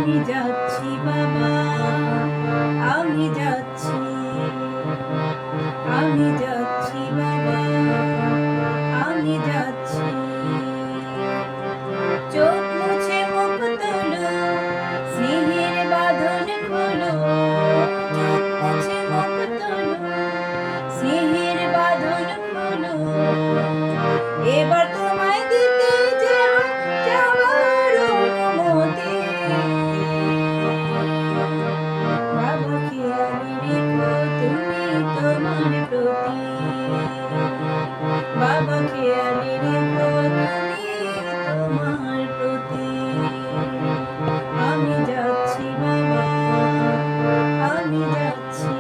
আমি যাচ্ছি বাবা, আমি যাচ্ছি, আমি যাচ্ছি বাবা, আমি যাচ্ছি। চোখ মুছে মুখ তোলো, স্নেহের বাঁধন খোলো। চোখ মুছে মুখ তোলো, স্নেহের বাঁধন খোলো। এবার তোমায় দিতে যাওয়ার অনুমতি। বাবা খেয়ালি রেখো তুমি তোমার প্রতি। বাবা খেয়ালি রেখো তুমি তোমার প্রতি। আমি যাচ্ছি বাবা, আমি যাচ্ছি।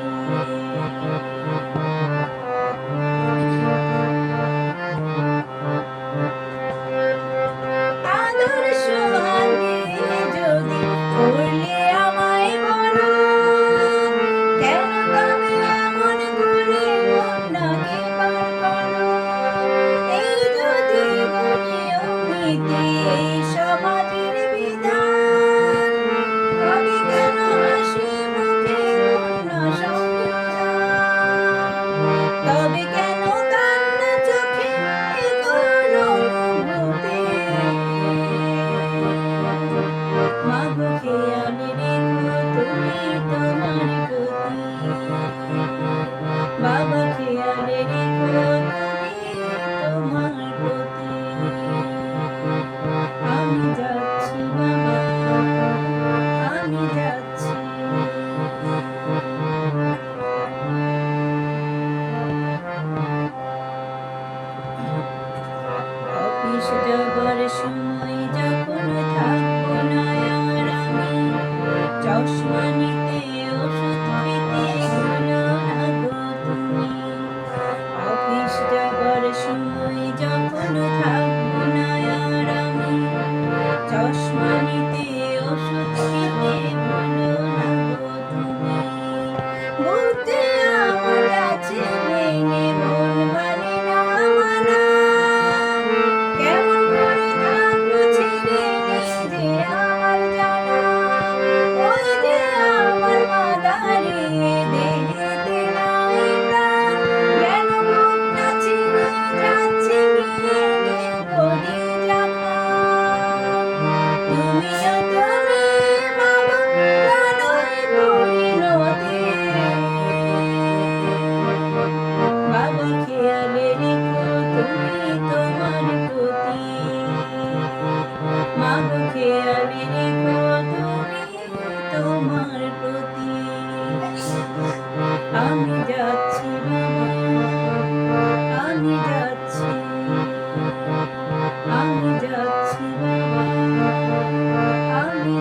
আদর্শ আনতে যদি করলে আমায় বলো, কেন তবে এমন করে কন্যাকে পার করো? এই যদি দুনিয়া নীতি, এই সমাজের বিধান, তবে কেন হাসি মুখে কন্যা সন্তান? তবে কেন কান্না চোখে এ করুণ অনুভূতি? মাগো খেয়ালি রেখো তুমি তোমার প্রতি। বাবা খেয়ালি রেখো তুমি তোমার প্রতি। আমি যাচ্ছি বাবা, আমি যাচ্ছি। অফিস যাবার সময় যখন থাকবো না আর আমি, চশমা নিতে ওষুধ খেতে ভুলো না গো তুমি। অফিস যাবার সময় যখন থাকবো না আর আমি, চশমা নিতে ওষুধ খেতে ভুলো না গো তুমি। বুঝতে আমার আছে ভেঙে মন মানে না মানা। কেমন করে থাকবো ছেড়ে নিজে আমার জানা। ওই যে আমার মাদারে দেহেতে নাই প্রাণ, যেন বুকটা ছিঁড়ে যাচ্ছে গিয়ে গিয়ে কলিজা খান। তুমিও তুমি বাবা জানোই পরিণতি। বাবা খেয়ালে রেখো তুমি তোমার প্রতি। মাগো খেয়ালে রেখো তুমি তোমার প্রতি। আমি যাচ্ছি বাবা, আমি যাচ্ছি, আমি যাচ্ছি বাবা, আমি